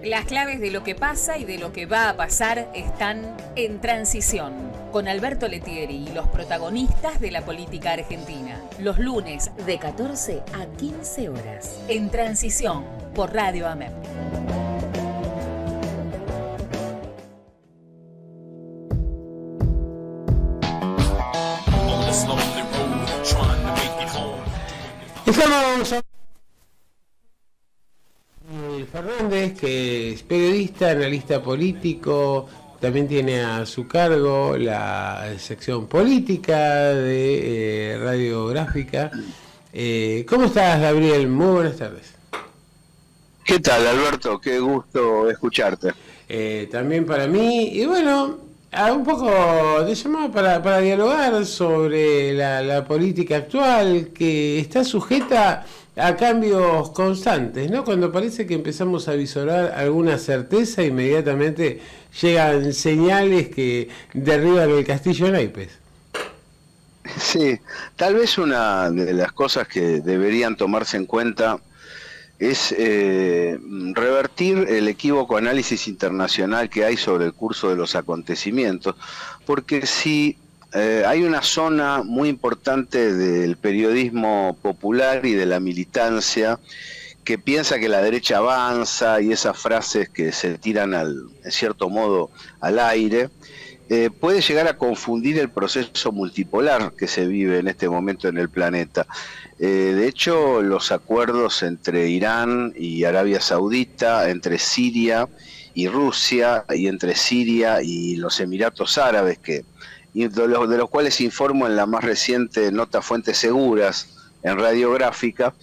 Las claves de lo que pasa y de lo que va a pasar están en Transición, con Alberto Letieri y los protagonistas de la política argentina. Los lunes de 14 a 15 horas. En Transición, por Radio AMEP. Estamos Fernández, que es periodista, analista político, también tiene a su cargo la sección política de Radiográfica. ¿Cómo estás, Gabriel? Muy buenas tardes. ¿Qué tal, Alberto? Qué gusto escucharte. También para mí, y bueno, un poco de llamado para dialogar sobre la política actual, que está sujeta a cambios constantes, ¿no? Cuando parece que empezamos a visorar alguna certeza, inmediatamente llegan señales que derriban el castillo de naipes. Sí, tal vez una de las cosas que deberían tomarse en cuenta es revertir el equívoco análisis internacional que hay sobre el curso de los acontecimientos, porque si hay una zona muy importante del periodismo popular y de la militancia que piensa que la derecha avanza, y esas frases que se tiran en cierto modo al aire, puede llegar a confundir el proceso multipolar que se vive en este momento en el planeta. De hecho, los acuerdos entre Irán y Arabia Saudita, entre Siria y Rusia, y entre Siria y los Emiratos Árabes, de los cuales informo en la más reciente nota Fuentes Seguras en Radiográfica,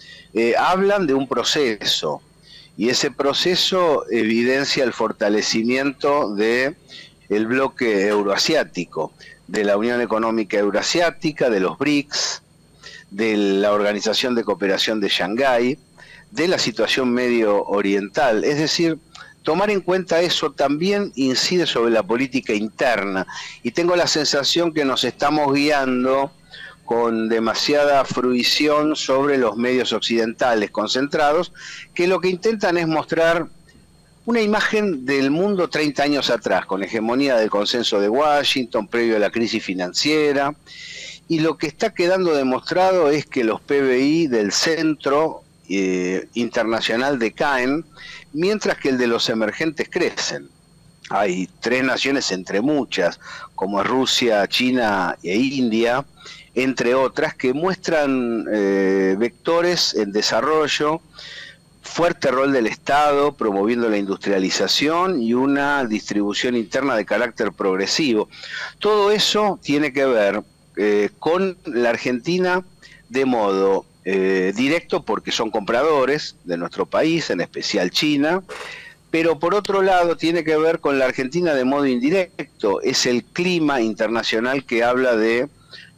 hablan de un proceso, y ese proceso evidencia el fortalecimiento del bloque euroasiático, de la Unión Económica Euroasiática, de los BRICS, de la Organización de Cooperación de Shanghái, de la situación medio oriental. Es decir, tomar en cuenta eso también incide sobre la política interna, y tengo la sensación que nos estamos guiando con demasiada fruición sobre los medios occidentales concentrados, que lo que intentan es mostrar una imagen del mundo 30 años atrás, con hegemonía del consenso de Washington previo a la crisis financiera, y lo que está quedando demostrado es que los PBI del centro internacional decaen, mientras que el de los emergentes crecen. Hay 3 naciones entre muchas, como es Rusia, China e India, entre otras, que muestran vectores en desarrollo, fuerte rol del Estado promoviendo la industrialización y una distribución interna de carácter progresivo. Todo eso tiene que ver con la Argentina de modo directo, porque son compradores de nuestro país, en especial China, pero por otro lado tiene que ver con la Argentina de modo indirecto. Es el clima internacional que habla de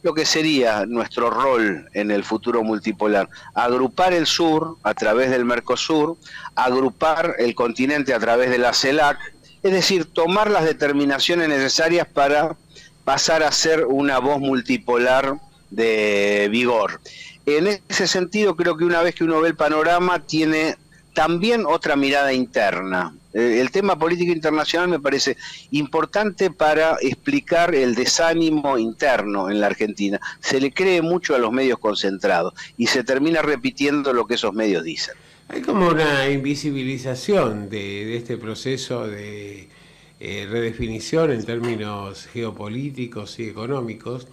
lo que sería nuestro rol en el futuro multipolar: agrupar el sur a través del Mercosur, agrupar el continente a través de la CELAC, es decir, tomar las determinaciones necesarias para pasar a ser una voz multipolar de vigor. En ese sentido, creo que una vez que uno ve el panorama, tiene también otra mirada interna. El tema político internacional me parece importante para explicar el desánimo interno en la Argentina. Se le cree mucho a los medios concentrados y se termina repitiendo lo que esos medios dicen. Hay como una invisibilización de este proceso de redefinición en términos geopolíticos y económicos,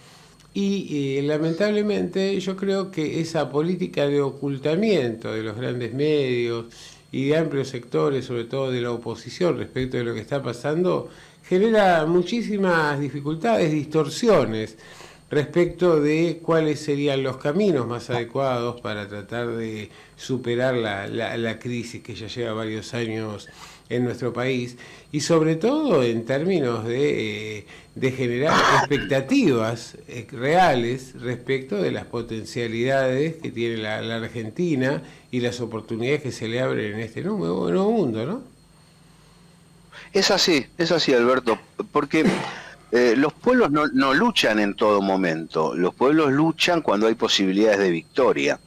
y lamentablemente yo creo que esa política de ocultamiento de los grandes medios y de amplios sectores, sobre todo de la oposición, respecto de lo que está pasando, genera muchísimas dificultades, distorsiones respecto de cuáles serían los caminos más adecuados para tratar de superar la crisis que ya lleva varios años en nuestro país, y sobre todo en términos de generar expectativas reales respecto de las potencialidades que tiene la Argentina y las oportunidades que se le abren en este nuevo mundo, ¿no? Es así, Alberto, porque los pueblos no luchan en todo momento. Los pueblos luchan cuando hay posibilidades de victoria.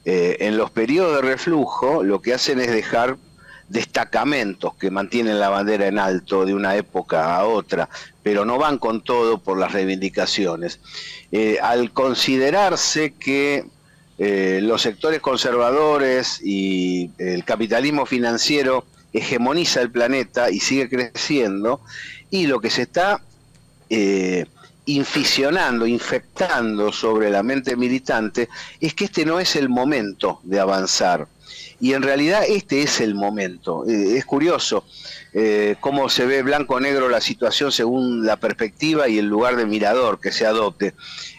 En los periodos de reflujo lo que hacen es dejar destacamentos que mantienen la bandera en alto de una época a otra, pero no van con todo por las reivindicaciones. Al considerarse que los sectores conservadores y el capitalismo financiero hegemoniza el planeta y sigue creciendo, y lo que se está inficionando, infectando sobre la mente militante es que este no es el momento de avanzar. Y en realidad este es el momento. Es curioso cómo se ve blanco-negro la situación según la perspectiva y el lugar de mirador que se adopte.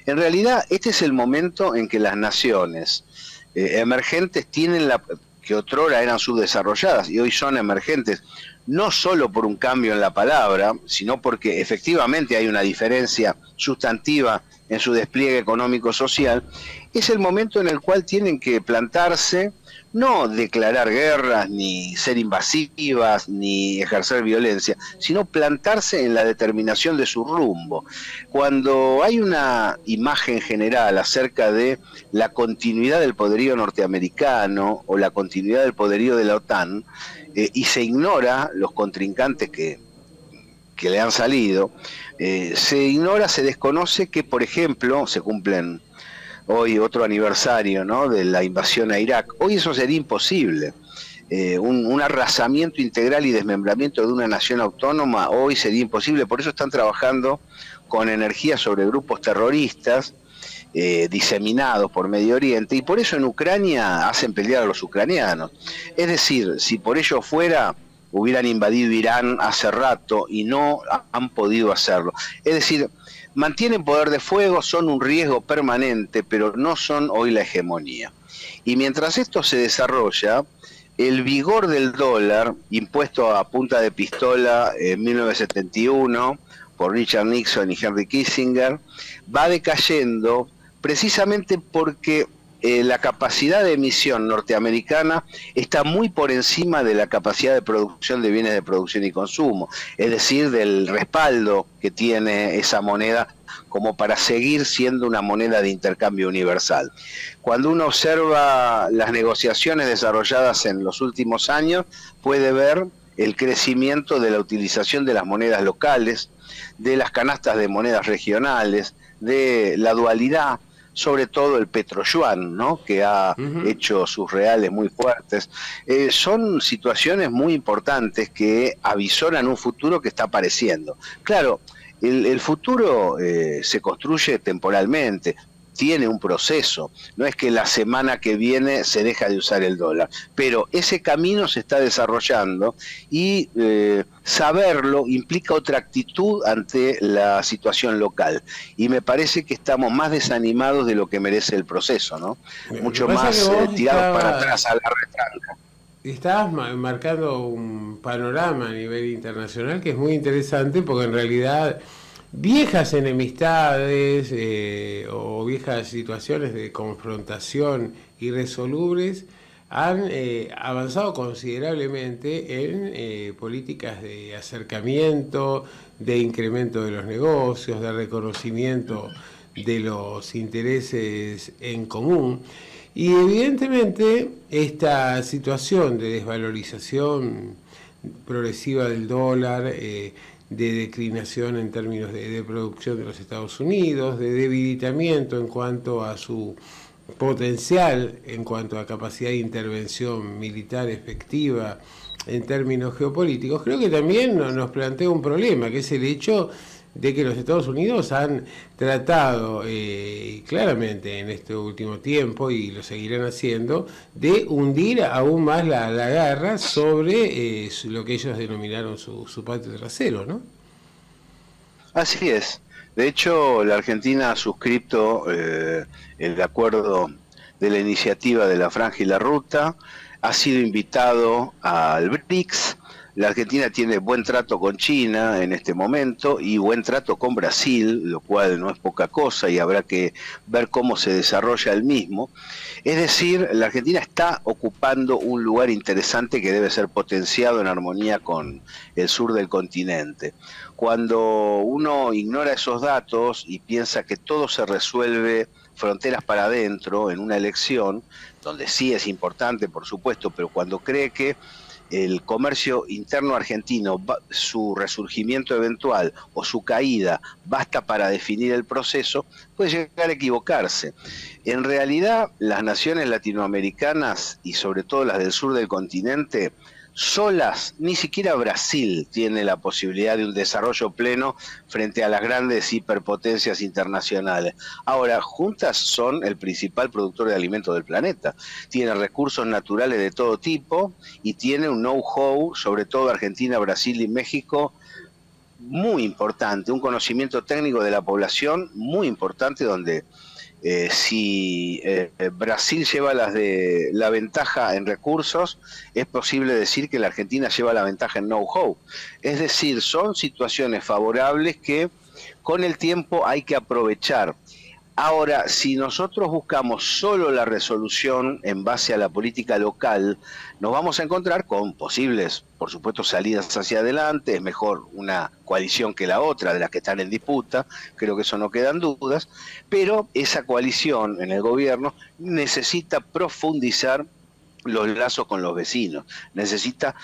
En realidad este es el momento en que las naciones emergentes tienen que otrora eran subdesarrolladas y hoy son emergentes, no solo por un cambio en la palabra, sino porque efectivamente hay una diferencia sustantiva en su despliegue económico-social. Es el momento en el cual tienen que plantarse, no declarar guerras, ni ser invasivas, ni ejercer violencia, sino plantarse en la determinación de su rumbo. Cuando hay una imagen general acerca de la continuidad del poderío norteamericano o la continuidad del poderío de la OTAN, y se ignora los contrincantes que le han salido, se ignora, se desconoce que, por ejemplo, se cumplen hoy otro aniversario, ¿no?, de la invasión a Irak. Hoy eso sería imposible. Un arrasamiento integral y desmembramiento de una nación autónoma hoy sería imposible. Por eso están trabajando con energía sobre grupos terroristas diseminados por Medio Oriente, y por eso en Ucrania hacen pelear a los ucranianos. Es decir, si por ello fuera, hubieran invadido Irán hace rato y no han podido hacerlo. Es decir, mantienen poder de fuego, son un riesgo permanente, pero no son hoy la hegemonía. Y mientras esto se desarrolla, el vigor del dólar, impuesto a punta de pistola en 1971 por Richard Nixon y Henry Kissinger, va decayendo precisamente porque la capacidad de emisión norteamericana está muy por encima de la capacidad de producción de bienes de producción y consumo, es decir, del respaldo que tiene esa moneda como para seguir siendo una moneda de intercambio universal. Cuando uno observa las negociaciones desarrolladas en los últimos años, puede ver el crecimiento de la utilización de las monedas locales, de las canastas de monedas regionales, de la dualidad, sobre todo el petroyuan, ¿no?, que ha hecho sus reales muy fuertes. Son situaciones muy importantes que avisoran un futuro que está apareciendo. Claro, el futuro se construye temporalmente, tiene un proceso, no es que la semana que viene se deja de usar el dólar, pero ese camino se está desarrollando y saberlo implica otra actitud ante la situación local, y me parece que estamos más desanimados de lo que merece el proceso, ¿no? Mucho más tirados para atrás a la retranca. Estabas marcando un panorama a nivel internacional que es muy interesante, porque en realidad viejas enemistades o viejas situaciones de confrontación irresolubles han avanzado considerablemente en políticas de acercamiento, de incremento de los negocios, de reconocimiento de los intereses en común. Y evidentemente esta situación de desvalorización progresiva del dólar, de declinación en términos de producción de los Estados Unidos, de debilitamiento en cuanto a su potencial, en cuanto a capacidad de intervención militar efectiva en términos geopolíticos, creo que también nos plantea un problema, que es el hecho de que los Estados Unidos han tratado claramente en este último tiempo, y lo seguirán haciendo, de hundir aún más la guerra sobre lo que ellos denominaron su patio trasero, ¿no? Así es. De hecho, la Argentina ha suscrito el acuerdo de la iniciativa de la Franja y la Ruta, ha sido invitado al BRICS. La Argentina tiene buen trato con China en este momento y buen trato con Brasil, lo cual no es poca cosa y habrá que ver cómo se desarrolla el mismo. Es decir, la Argentina está ocupando un lugar interesante que debe ser potenciado en armonía con el sur del continente. Cuando uno ignora esos datos y piensa que todo se resuelve fronteras para adentro en una elección, donde sí es importante, por supuesto, pero cuando cree que el comercio interno argentino, su resurgimiento eventual o su caída basta para definir el proceso, puede llegar a equivocarse. En realidad, las naciones latinoamericanas y sobre todo las del sur del continente, solas, ni siquiera Brasil tiene la posibilidad de un desarrollo pleno frente a las grandes hiperpotencias internacionales. Ahora, juntas son el principal productor de alimentos del planeta. Tiene recursos naturales de todo tipo y tiene un know-how, sobre todo Argentina, Brasil y México, muy importante, un conocimiento técnico de la población muy importante, donde si Brasil lleva la ventaja en recursos, es posible decir que la Argentina lleva la ventaja en know-how. Es decir, son situaciones favorables que con el tiempo hay que aprovechar. Ahora, si nosotros buscamos solo la resolución en base a la política local, nos vamos a encontrar con posibles, por supuesto, salidas hacia adelante. Es mejor una coalición que la otra de las que están en disputa, creo que eso no quedan dudas, pero esa coalición en el gobierno necesita profundizar los lazos con los vecinos, necesita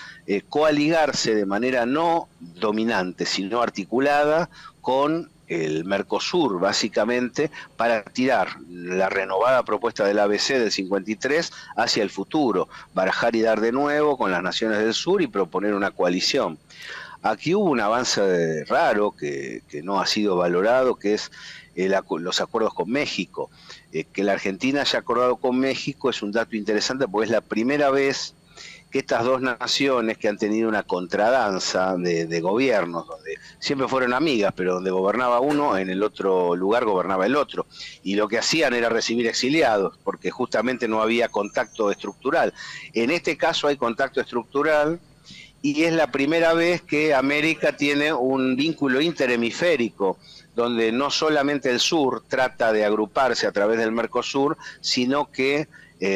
coaligarse de manera no dominante, sino articulada con el Mercosur, básicamente, para tirar la renovada propuesta del ABC del 53 hacia el futuro, barajar y dar de nuevo con las naciones del sur y proponer una coalición. Aquí hubo un avance raro que no ha sido valorado, que es los acuerdos con México. Que la Argentina haya acordado con México es un dato interesante porque es la primera vez que estas dos naciones que han tenido una contradanza de gobiernos, donde siempre fueron amigas, pero donde gobernaba uno, en el otro lugar gobernaba el otro, y lo que hacían era recibir exiliados, porque justamente no había contacto estructural. En este caso hay contacto estructural, y es la primera vez que América tiene un vínculo interhemisférico, donde no solamente el sur trata de agruparse a través del Mercosur, sino que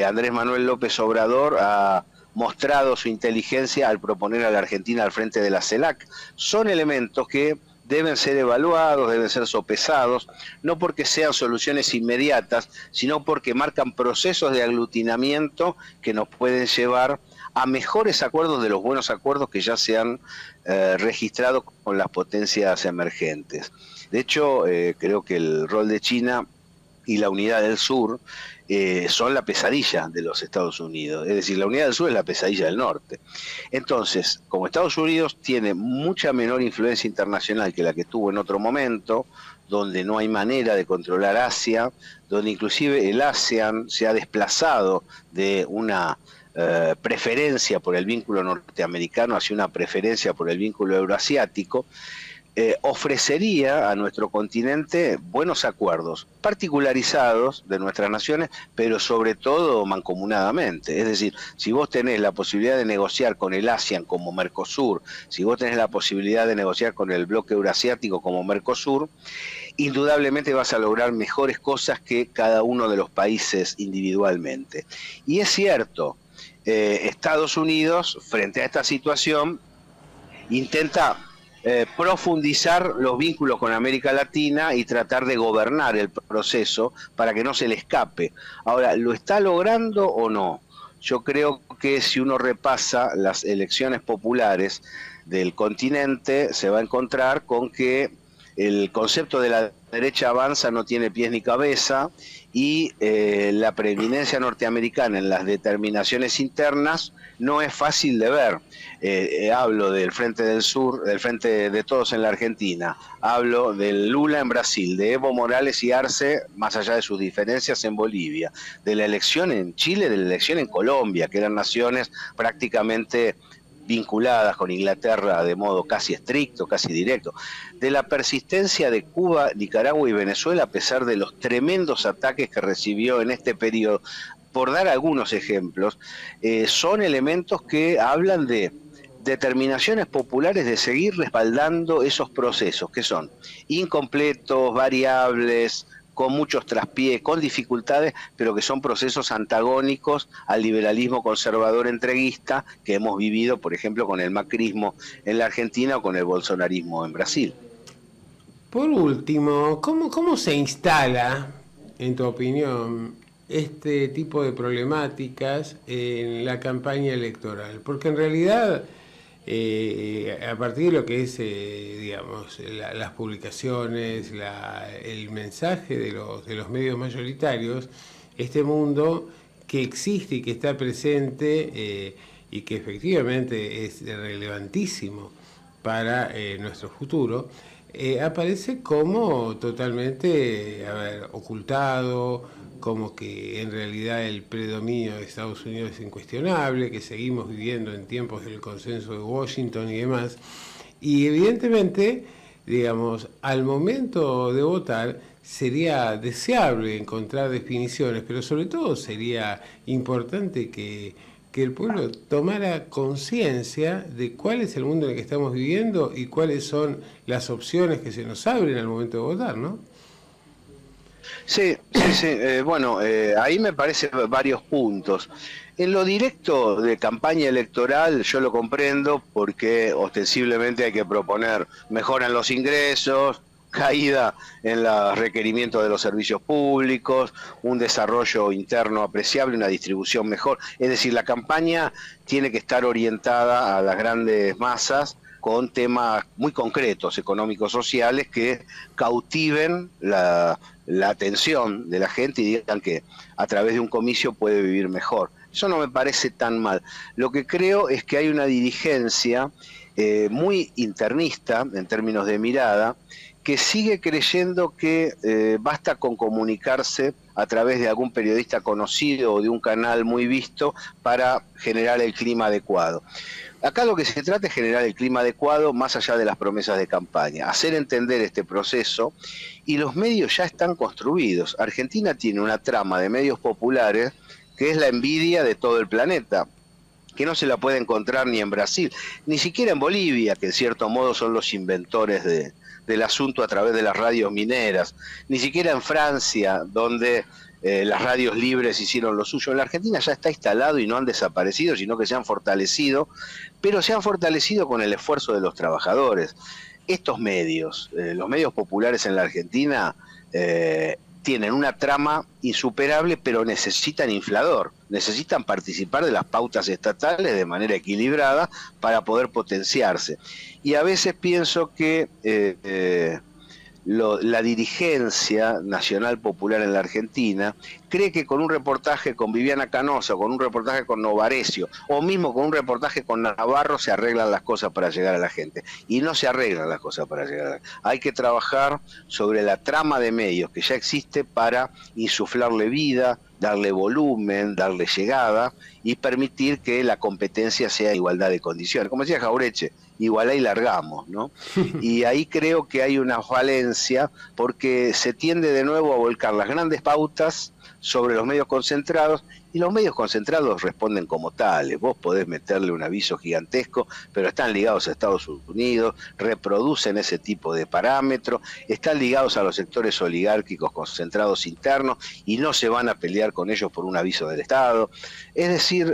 Andrés Manuel López Obrador ha mostrado su inteligencia al proponer a la Argentina al frente de la CELAC. Son elementos que deben ser evaluados, deben ser sopesados, no porque sean soluciones inmediatas, sino porque marcan procesos de aglutinamiento que nos pueden llevar a mejores acuerdos de los buenos acuerdos que ya se han registrado con las potencias emergentes. De hecho, creo que el rol de China y la unidad del sur son la pesadilla de los Estados Unidos. Es decir, la unidad del sur es la pesadilla del norte. Entonces, como Estados Unidos tiene mucha menor influencia internacional que la que tuvo en otro momento, donde no hay manera de controlar Asia, donde inclusive el ASEAN se ha desplazado de una preferencia por el vínculo norteamericano hacia una preferencia por el vínculo euroasiático, ofrecería a nuestro continente buenos acuerdos, particularizados de nuestras naciones, pero sobre todo mancomunadamente. Es decir, si vos tenés la posibilidad de negociar con el ASEAN como Mercosur, si vos tenés la posibilidad de negociar con el bloque euroasiático como Mercosur, indudablemente vas a lograr mejores cosas que cada uno de los países individualmente. Y es cierto, Estados Unidos, frente a esta situación, intenta profundizar los vínculos con América Latina y tratar de gobernar el proceso para que no se le escape. Ahora, ¿lo está logrando o no? Yo creo que si uno repasa las elecciones populares del continente, se va a encontrar con que el concepto de la derecha avanza no tiene pies ni cabeza, y la preeminencia norteamericana en las determinaciones internas no es fácil de ver. Hablo del Frente del Sur, del Frente de Todos en la Argentina, hablo del Lula en Brasil, de Evo Morales y Arce, más allá de sus diferencias, en Bolivia, de la elección en Chile, de la elección en Colombia, que eran naciones prácticamente vinculadas con Inglaterra de modo casi estricto, casi directo, de la persistencia de Cuba, Nicaragua y Venezuela a pesar de los tremendos ataques que recibió en este periodo. Por dar algunos ejemplos, son elementos que hablan de determinaciones populares de seguir respaldando esos procesos, que son incompletos, variables, con muchos traspiés, con dificultades, pero que son procesos antagónicos al liberalismo conservador entreguista que hemos vivido, por ejemplo, con el macrismo en la Argentina o con el bolsonarismo en Brasil. Por último, ¿cómo se instala, en tu opinión, este tipo de problemáticas en la campaña electoral? Porque en realidad, a partir de lo que es, digamos, las publicaciones, el mensaje de los medios mayoritarios, este mundo que existe y que está presente y que efectivamente es relevantísimo para nuestro futuro, aparece como totalmente, ocultado, como que en realidad el predominio de Estados Unidos es incuestionable, que seguimos viviendo en tiempos del consenso de Washington y demás. Y evidentemente, digamos, al momento de votar sería deseable encontrar definiciones, pero sobre todo sería importante que el pueblo tomara conciencia de cuál es el mundo en el que estamos viviendo y cuáles son las opciones que se nos abren al momento de votar, ¿no? Sí. Bueno, ahí me parecen varios puntos. En lo directo de campaña electoral yo lo comprendo porque ostensiblemente hay que proponer mejora en los ingresos, caída en los requerimientos de los servicios públicos, un desarrollo interno apreciable, una distribución mejor. Es decir, la campaña tiene que estar orientada a las grandes masas con temas muy concretos, económicos, sociales, que cautiven la atención de la gente y digan que a través de un comicio puede vivir mejor. Eso no me parece tan mal. Lo que creo es que hay una dirigencia muy internista en términos de mirada, que sigue creyendo que basta con comunicarse a través de algún periodista conocido o de un canal muy visto para generar el clima adecuado. Acá lo que se trata es generar el clima adecuado más allá de las promesas de campaña, hacer entender este proceso, y los medios ya están construidos. Argentina tiene una trama de medios populares que es la envidia de todo el planeta, que no se la puede encontrar ni en Brasil, ni siquiera en Bolivia, que en cierto modo son los inventores del asunto a través de las radios mineras, ni siquiera en Francia, donde las radios libres hicieron lo suyo. En la Argentina ya está instalado y no han desaparecido, sino que se han fortalecido, pero se han fortalecido con el esfuerzo de los trabajadores. Estos medios, los medios populares en la Argentina, tienen una trama insuperable, pero necesitan inflador, necesitan participar de las pautas estatales de manera equilibrada para poder potenciarse. Y a veces pienso que la dirigencia nacional popular en la Argentina cree que con un reportaje con Viviana Canosa, con un reportaje con Novarecio, o mismo con un reportaje con Navarro, se arreglan las cosas para llegar a la gente. Y no se arreglan las cosas para llegar a la gente. Hay que trabajar sobre la trama de medios que ya existe para insuflarle vida, darle volumen, darle llegada y permitir que la competencia sea igualdad de condiciones. Como decía Jaureche, igualá y largamos, ¿no? Y ahí creo que hay una falencia porque se tiende de nuevo a volcar las grandes pautas sobre los medios concentrados, y los medios concentrados responden como tales. Vos podés meterle un aviso gigantesco, pero están ligados a Estados Unidos, reproducen ese tipo de parámetros, están ligados a los sectores oligárquicos concentrados internos y no se van a pelear con ellos por un aviso del Estado. Es decir,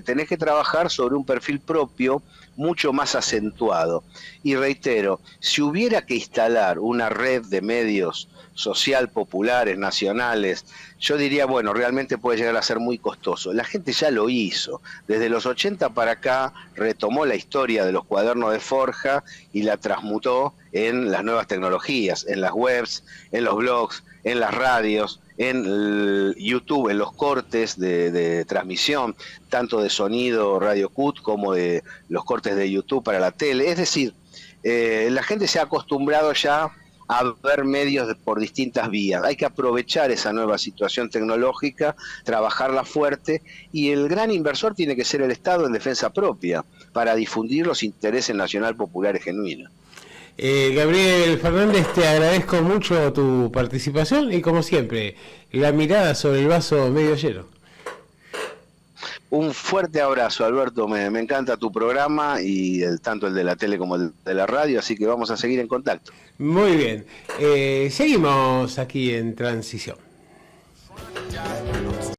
tenés que trabajar sobre un perfil propio mucho más acentuado. Y reitero, si hubiera que instalar una red de medios social, populares, nacionales, yo diría, bueno, realmente puede llegar a ser muy costoso. La gente ya lo hizo. Desde los 80 para acá retomó la historia de los cuadernos de forja y la transmutó en las nuevas tecnologías, en las webs, en los blogs, en las radios, en YouTube, en los cortes de transmisión, tanto de sonido Radio CUT como de los cortes de YouTube para la tele. Es decir, la gente se ha acostumbrado ya a ver medios por distintas vías. Hay que aprovechar esa nueva situación tecnológica, trabajarla fuerte, y el gran inversor tiene que ser el Estado en defensa propia para difundir los intereses nacional populares genuinos. Gabriel Fernández, te agradezco mucho tu participación y, como siempre, la mirada sobre el vaso medio lleno. Un fuerte abrazo, Alberto, me encanta tu programa, y tanto el de la tele como el de la radio, así que vamos a seguir en contacto. Muy bien, seguimos aquí en Transición.